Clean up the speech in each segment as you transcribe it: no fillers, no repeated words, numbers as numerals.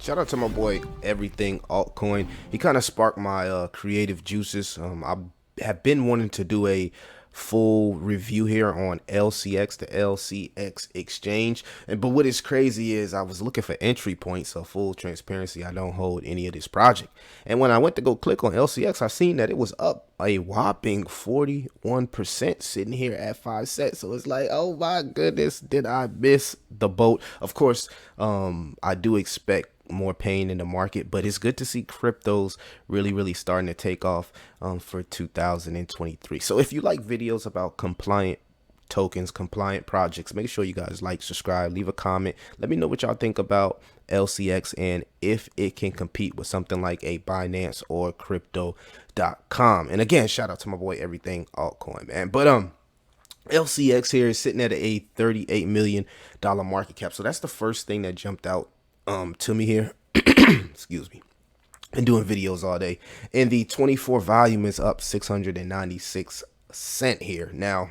Shout out to my boy Everything Altcoin. He kind of sparked my creative juices. I have been wanting to do a full review here on LCX, the LCX exchange. But what is crazy is I was looking for entry points. So full transparency, I don't hold any of this project. And when I went to go click on LCX, I seen that it was up a whopping 41% sitting here at 5 cents. So it's like, oh my goodness, did I miss the boat? Of course, I do expect more pain in the market, but it's good to see cryptos really starting to take off for 2023. So if you like videos about compliant tokens, compliant projects, make sure you guys like, subscribe, leave a comment. Let me know what y'all think about LCX and if it can compete with something like a Binance or crypto.com. And again, shout out to my boy Everything Altcoin, man. But LCX here is sitting at a $38 million market cap. So that's the first thing that jumped out to me here. Excuse me. Been doing videos all day. And the 24 volume is up 696 cent here. Now,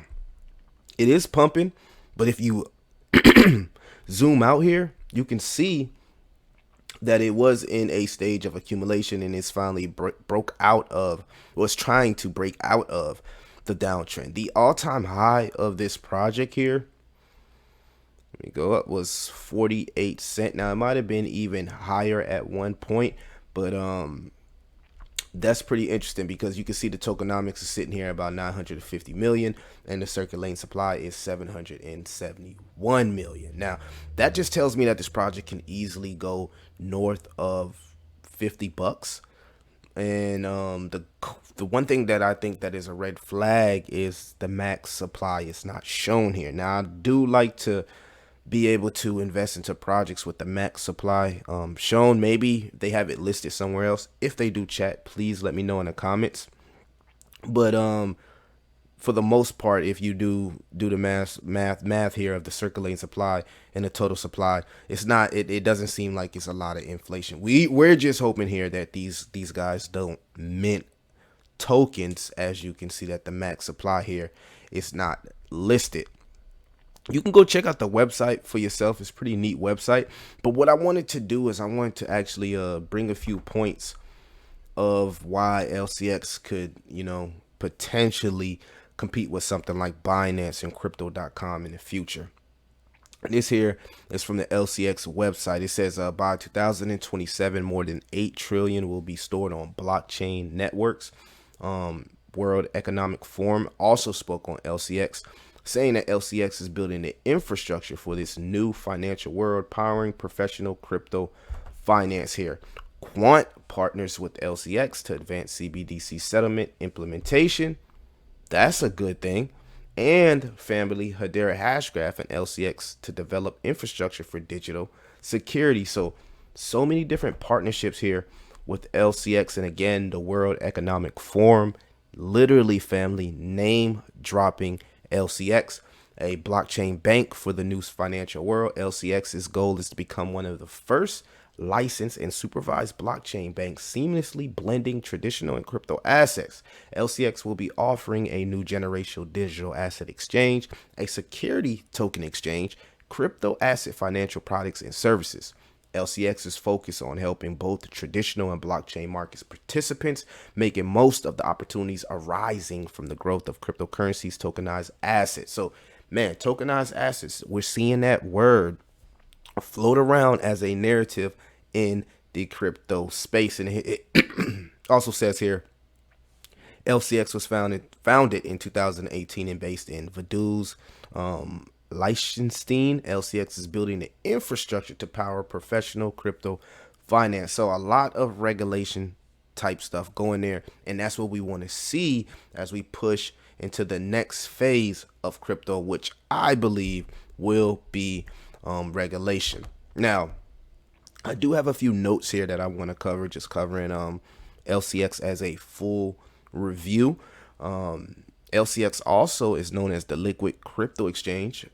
it is pumping, but if you zoom out here, you can see that it was in a stage of accumulation and it's finally broke out of, was trying to break out of the downtrend. The all-time high of this project here, let me go up, was 48 cent. Now it might have been even higher at one point, but that's pretty interesting because you can see the tokenomics is sitting here about 950 million and the circulating supply is 771 million. Now that just tells me that this project can easily go north of 50 bucks. And the one thing that I think that is a red flag is the max supply is not shown here. Now I do like to be able to invest into projects with the max supply shown. Maybe they have it listed somewhere else. If they do, chat, please let me know in the comments. But for the most part, if you do the math here of the circulating supply and the total supply, it's not, it doesn't seem like it's a lot of inflation. We're just hoping here that these guys don't mint tokens. As you can see that the max supply here is not listed. You can go check out the website for yourself. It's a pretty neat website. But what I wanted to do is I wanted to actually bring a few points of why LCX could, potentially compete with something like Binance and crypto.com in the future. This here is from the LCX website. It says by 2027, more than 8 trillion will be stored on blockchain networks. World Economic Forum also spoke on LCX, saying that LCX is building the infrastructure for this new financial world, powering professional crypto finance here. Quant partners with LCX to advance CBDC settlement implementation. That's a good thing. And family Hedera Hashgraph and LCX to develop infrastructure for digital security. So many different partnerships here with LCX. And again, the World Economic Forum, literally family name dropping LCX, a blockchain bank for the new financial world. LCX's goal is to become one of the first licensed and supervised blockchain banks, seamlessly blending traditional and crypto assets. LCX will be offering a new generational digital asset exchange, a security token exchange, crypto asset financial products and services. LCX is focused on helping both the traditional and blockchain markets participants, making most of the opportunities arising from the growth of cryptocurrencies, tokenized assets. So, man, tokenized assets, we're seeing that word float around as a narrative in the crypto space. And it also says here, LCX was founded in 2018 and based in Vaduz, Liechtenstein. LCX is building the infrastructure to power professional crypto finance. So a lot of regulation type stuff going there. And that's what we want to see as we push into the next phase of crypto, which I believe will be regulation. Now, I do have a few notes here that I want to cover, just covering LCX as a full review. LCX also is known as the Liquid Crypto Exchange,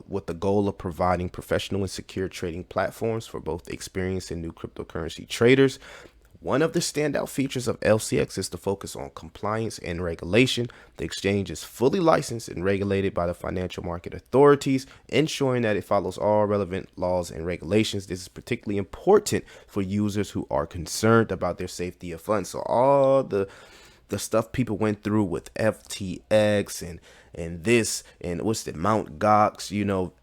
with the goal of providing professional and secure trading platforms for both experienced and new cryptocurrency traders. One of the standout features of LCX is the focus on compliance and regulation. The exchange is fully licensed and regulated by the financial market authorities, ensuring that it follows all relevant laws and regulations. This is particularly important for users who are concerned about their safety of funds. So all the stuff people went through with FTX and this and what's the Mount Gox,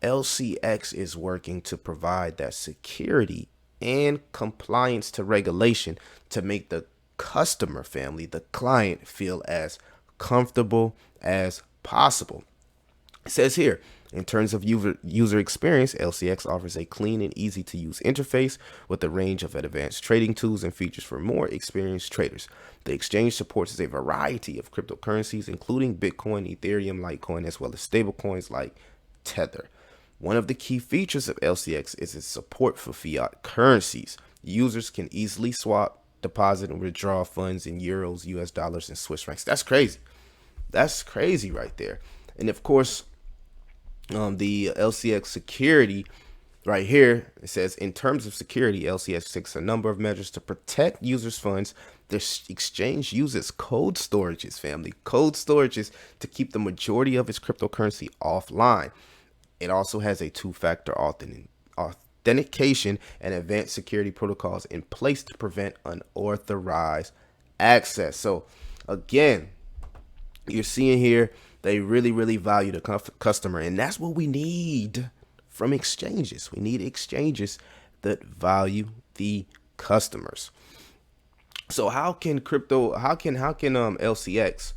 LCX is working to provide that security and compliance to regulation to make the customer family, the client, feel as comfortable as possible. It says here, in terms of user experience, LCX offers a clean and easy to use interface with a range of advanced trading tools and features for more experienced traders. The exchange supports a variety of cryptocurrencies, including Bitcoin, Ethereum, Litecoin, as well as stablecoins like Tether. One of the key features of LCX is its support for fiat currencies. Users can easily swap, deposit, and withdraw funds in euros, US dollars, and Swiss francs. That's crazy. That's crazy right there. And of course, the LCX security right here, it says, in terms of security, LCX takes a number of measures to protect users' funds. The exchange uses cold storages, to keep the majority of its cryptocurrency offline. It also has a two-factor authentication and advanced security protocols in place to prevent unauthorized access. So again, you're seeing here, they really value the customer, and that's what we need from exchanges. We need exchanges that value the customers. So how can LCX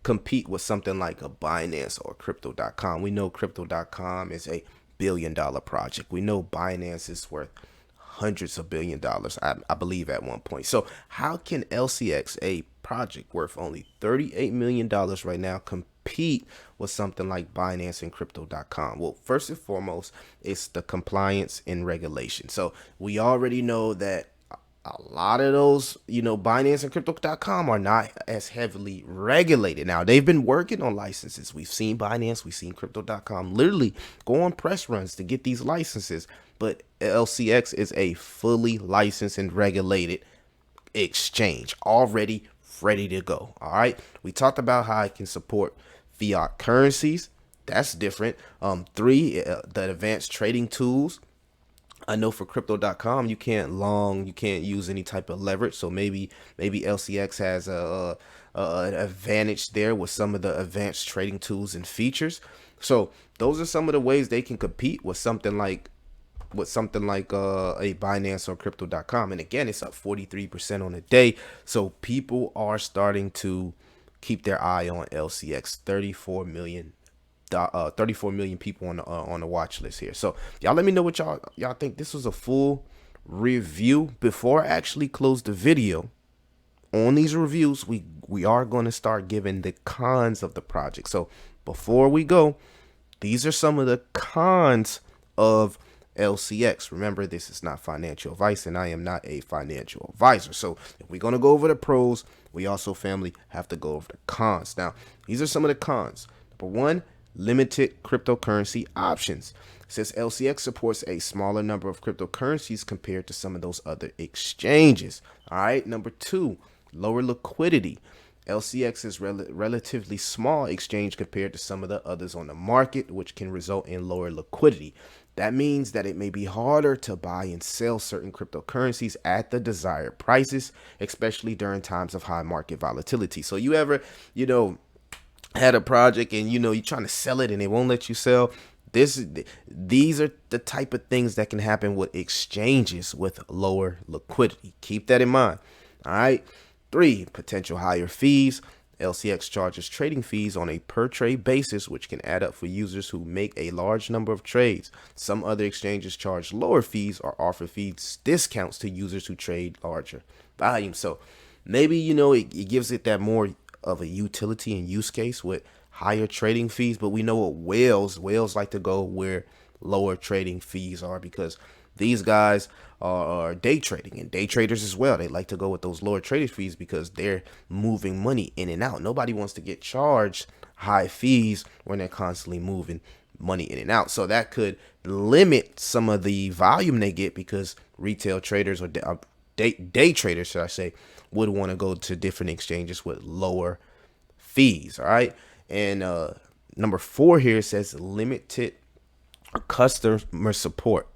compete with something like a Binance or crypto.com? We know crypto.com is a billion-dollar project. We know Binance is worth hundreds of $billions, I believe, at one point. So how can LCX, a project worth only $38 million right now, compete with something like Binance and crypto.com? Well, first and foremost, it's the compliance and regulation. So we already know that a lot of those, Binance and crypto.com are not as heavily regulated. Now, they've been working on licenses. We've seen Binance, we've seen crypto.com literally go on press runs to get these licenses. But LCX is a fully licensed and regulated exchange, already ready to go. All right. We talked about how it can support fiat currencies. That's different. Three, the advanced trading tools. I know for crypto.com, you can't use any type of leverage. So maybe LCX has an advantage there with some of the advanced trading tools and features. So those are some of the ways they can compete with something like a Binance or crypto.com. And again, it's up 43% on the day. So people are starting to keep their eye on LCX. 34 million people on the watch list here. So y'all let me know what y'all think. This was a full review. Before I actually close the video on these reviews, we are going to start giving the cons of the project. So before we go, these are some of the cons of LCX. Remember, this is not financial advice, and I am not a financial advisor. So if we're going to go over the pros, we also, family, have to go over the cons. Now, these are some of the cons. Number one, limited cryptocurrency options. Since LCX supports a smaller number of cryptocurrencies compared to some of those other exchanges. All right. Number two, lower liquidity. LCX is relatively small exchange compared to some of the others on the market, which can result in lower liquidity. That means that it may be harder to buy and sell certain cryptocurrencies at the desired prices, especially during times of high market volatility. So you ever, had a project and you're trying to sell it and they won't let you sell. These are the type of things that can happen with exchanges with lower liquidity. Keep that in mind. All right. 3, potential higher fees. LCX charges trading fees on a per trade basis, which can add up for users who make a large number of trades. Some other exchanges charge lower fees or offer fees discounts to users who trade larger volumes. So maybe, it gives it that more of a utility and use case with higher trading fees. But we know what whales like to go where lower trading fees are, because these guys are day trading, and day traders as well. They like to go with those lower trading fees because they're moving money in and out. Nobody wants to get charged high fees when they're constantly moving money in and out. So that could limit some of the volume they get, because retail traders or day traders, should I say, would want to go to different exchanges with lower fees. All right. And number 4 here says limited customer support.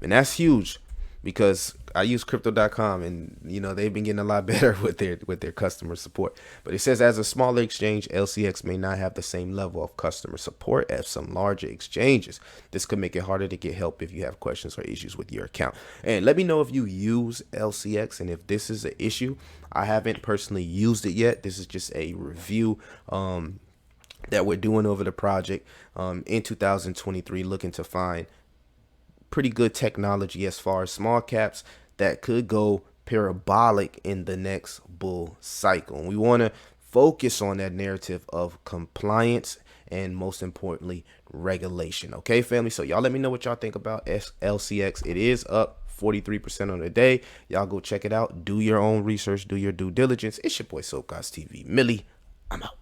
And that's huge because I use crypto.com, and they've been getting a lot better with their customer support. But it says as a smaller exchange, LCX may not have the same level of customer support as some larger exchanges. This could make it harder to get help if you have questions or issues with your account. And let me know if you use LCX and if this is an issue. I haven't personally used it yet. This is just a review that we're doing over the project in 2023, looking to find pretty good technology as far as small caps that could go parabolic in the next bull cycle. And we want to focus on that narrative of compliance and, most importantly, regulation. Okay, family? So y'all let me know what y'all think about LCX. It is up 43% on the day. Y'all go check it out. Do your own research. Do your due diligence. It's your boy Soapguys TV. Millie, I'm out.